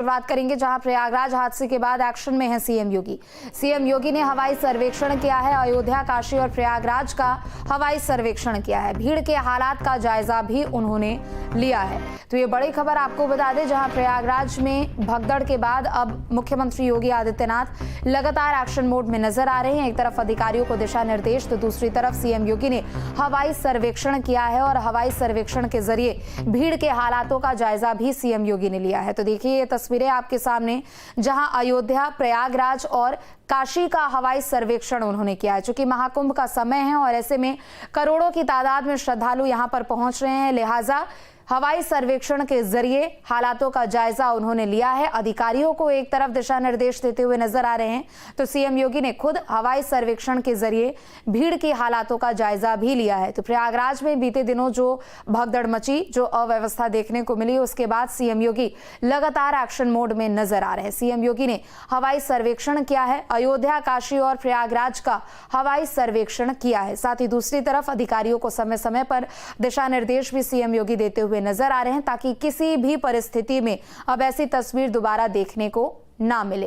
शुरुआत करेंगे जहां प्रयागराज हादसे के बाद एक्शन में है सीएम योगी। सीएम योगी ने हवाई सर्वेक्षण किया है। अयोध्या, काशी और प्रयागराज का हवाई सर्वेक्षण किया है। भीड़ के हालात का जायजा भी उन्होंने लिया है। तो ये बड़ी खबर आपको बता दें, जहां प्रयागराज में भगदड़ के बाद अब मुख्यमंत्री योगी आदित्यनाथ लगातार एक्शन मोड में नजर आ रहे हैं। एक तरफ अधिकारियों को दिशा निर्देश, तो दूसरी तरफ सीएम योगी ने हवाई सर्वेक्षण किया है और हवाई सर्वेक्षण के जरिए भीड़ के हालातों का जायजा भी सीएम योगी ने लिया है। तो देखिए ये तस्वीरें आपके सामने, जहां अयोध्या, प्रयागराज और काशी का हवाई सर्वेक्षण उन्होंने किया है। चूंकि महाकुंभ का समय है और ऐसे में करोड़ों की तादाद में श्रद्धालु यहां पर पहुंच रहे हैं, लिहाजा हवाई सर्वेक्षण के जरिए हालातों का जायजा उन्होंने लिया है। अधिकारियों को एक तरफ दिशा निर्देश देते हुए नजर आ रहे हैं, तो सीएम योगी ने खुद हवाई सर्वेक्षण के जरिए भीड़ की हालातों का जायजा भी लिया है। तो प्रयागराज में बीते दिनों जो भगदड़ मची, जो अव्यवस्था देखने को मिली, उसके बाद सीएम योगी लगातार एक्शन मोड में नजर आ रहे हैं। सीएम योगी ने हवाई सर्वेक्षण किया है। अयोध्या, काशी और प्रयागराज का हवाई सर्वेक्षण किया है। साथ ही दूसरी तरफ अधिकारियों को समय समय पर दिशा निर्देश भी सीएम योगी देते हुए नजर आ रहे हैं, ताकि किसी भी परिस्थिति में अब ऐसी तस्वीर दोबारा देखने को ना मिले।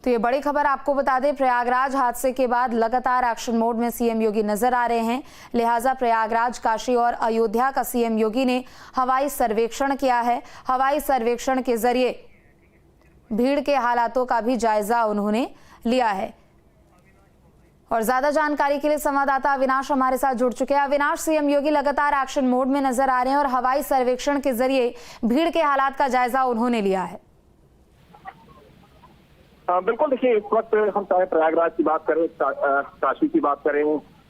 तो ये बड़ी खबर आपको बता दें, प्रयागराज हादसे के बाद लगातार एक्शन मोड में सीएम योगी नजर आ रहे हैं। लिहाजा प्रयागराज, काशी और अयोध्या का सीएम योगी ने हवाई सर्वेक्षण किया है। हवाई सर्वेक्षण के जरिए भीड़ के हालातों का भी जायजा उन्होंने लिया है। और ज्यादा जानकारी के लिए संवाददाता अविनाश हमारे साथ जुड़ चुके हैं। अविनाश, सीएम योगी लगातार एक्शन मोड में नजर आ रहे हैं और हवाई सर्वेक्षण के जरिए भीड़ के हालात का जायजा उन्होंने लिया है। बिल्कुल, देखिए इस वक्त हम चाहे प्रयागराज की बात करें, काशी की बात करें,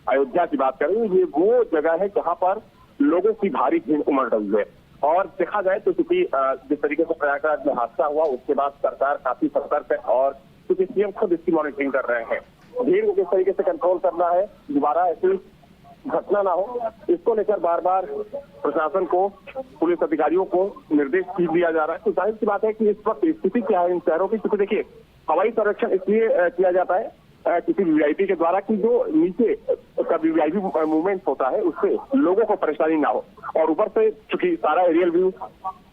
अयोध्या की बात करें, ये वो जगह है जहाँ पर लोगों की भारी भीड़ उमड़ रही है। और देखा जाए तो क्योंकि जिस तरीके से प्रयागराज में हादसा हुआ, उसके बाद सरकार काफी सतर्क है और क्योंकि सीएम खुद इसकी मॉनिटरिंग कर रहे हैं। भीड़ को किस तरीके से कंट्रोल करना है, दोबारा ऐसी घटना ना हो, इसको लेकर बार बार प्रशासन को, पुलिस अधिकारियों को निर्देश दिया जा रहा है। तो जाहिर सी बात है कि इस वक्त स्थिति क्या है इन शहरों की, क्योंकि देखिए हवाई संरक्षण इसलिए किया जाता है किसी वीआईपी के द्वारा कि जो नीचे का वीआईपी मूवमेंट होता है उससे लोगों को परेशानी ना हो, और ऊपर से चूंकि सारा एरियल व्यू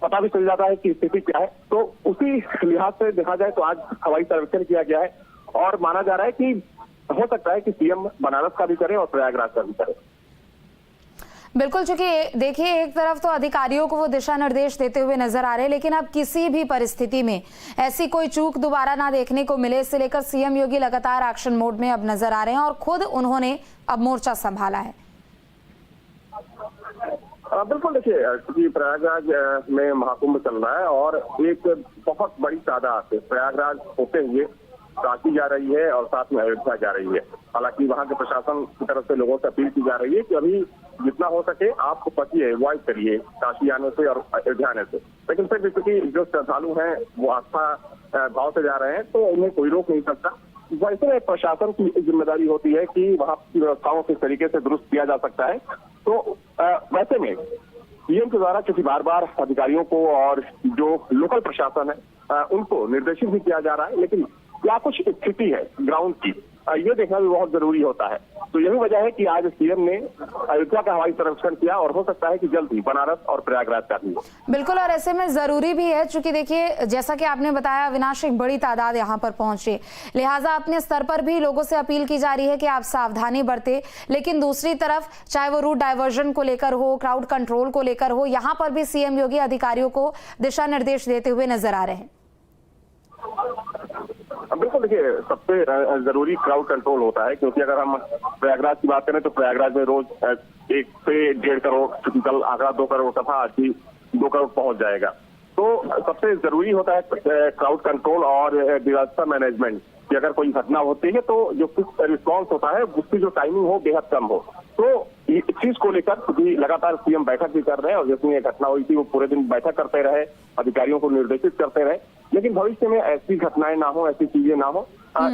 पता भी चल जाता है कि स्थिति क्या है। तो उसी लिहाज से देखा जाए तो आज हवाई सर्वेक्षण किया गया है और माना जा रहा है कि हो सकता है कि सीएम बनारस का भी करे और प्रयागराज का भी करे। बिल्कुल, चूंकि देखिए एक तरफ तो अधिकारियों को वो दिशा निर्देश देते हुए नजर आ रहे हैं, लेकिन अब किसी भी परिस्थिति में ऐसी कोई चूक दोबारा ना देखने को मिले, इससे लेकर सीएम योगी लगातार एक्शन मोड में अब नजर आ रहे हैं और खुद उन्होंने अब मोर्चा संभाला है। बिल्कुल, देखिए क्योंकि प्रयागराज में महाकुंभ चल रहा है और एक बहुत बड़ी तादाद प्रयागराज होते हुए काशी जा रही है और साथ में अयोध्या जा रही है। हालांकि वहां के प्रशासन की तरफ से लोगों से अपील की जा रही है कि अभी जितना हो सके आप बचिए, अवॉइड करिए काशी आने से और अयोध्या आने से। लेकिन फिर भी क्योंकि जो श्रद्धालु हैं वो आस्था भाव से जा रहे हैं तो उन्हें कोई रोक नहीं सकता। वैसे में प्रशासन की जिम्मेदारी होती है कि वहां की व्यवस्थाओं किस तरीके से दुरुस्त किया जा सकता है। तो वैसे में सीएम के द्वारा क्योंकि बार बार अधिकारियों को और जो लोकल प्रशासन है उनको निर्देशित भी किया जा रहा है, लेकिन क्या कुछ स्थिति है ग्राउंड की, ये देखना भी बहुत जरूरी होता है। तो यही वजह है कि आज सीएम ने अयोध्या का हवाई सर्वेक्षण किया और हो सकता है कि जल्द ही बनारस और प्रयागराज का भी हो। बिल्कुल, और ऐसे में जरूरी भी है, चूंकि देखिए जैसा कि आपने बताया अविनाश, एक बड़ी तादाद यहाँ पर पहुंचे, लिहाजा अपने स्तर पर भी लोगों से अपील की जा रही है कि आप सावधानी बरते। लेकिन दूसरी तरफ चाहे वो रूट डायवर्जन को लेकर हो, क्राउड कंट्रोल को लेकर हो, यहाँ पर भी सीएम योगी अधिकारियों को दिशा निर्देश देते हुए नजर आ रहे हैं। बिल्कुल, देखिए सबसे जरूरी क्राउड कंट्रोल होता है, क्योंकि अगर हम प्रयागराज की बात करें तो प्रयागराज में रोज 1 से 1.5 करोड़, कल आंकड़ा 2 करोड़ का था, आज भी 2 करोड़ पहुंच जाएगा। तो सबसे जरूरी होता है क्राउड कंट्रोल और डिजास्टर मैनेजमेंट कि अगर कोई घटना होती है तो जो रिस्पॉन्स होता है उसकी जो टाइमिंग हो बेहद कम हो। तो इस चीज को लेकर भी लगातार सीएम बैठक भी कर रहे हैं और जिसमें ये घटना हुई थी वो पूरे दिन बैठक करते रहे, अधिकारियों को निर्देशित करते रहे, लेकिन भविष्य में ऐसी घटनाएं ना हो, ऐसी चीजें ना हो,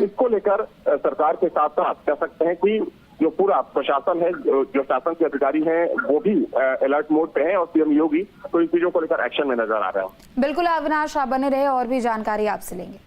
इसको लेकर सरकार के साथ साथ कह सकते हैं कि जो पूरा प्रशासन है, जो शासन के अधिकारी हैं वो भी अलर्ट मोड पे हैं और सीएम योगी तो इन चीजों को लेकर एक्शन में नजर आ रहे हैं। बिल्कुल अविनाश, आप बने रहे और भी जानकारी आपसे लेंगे।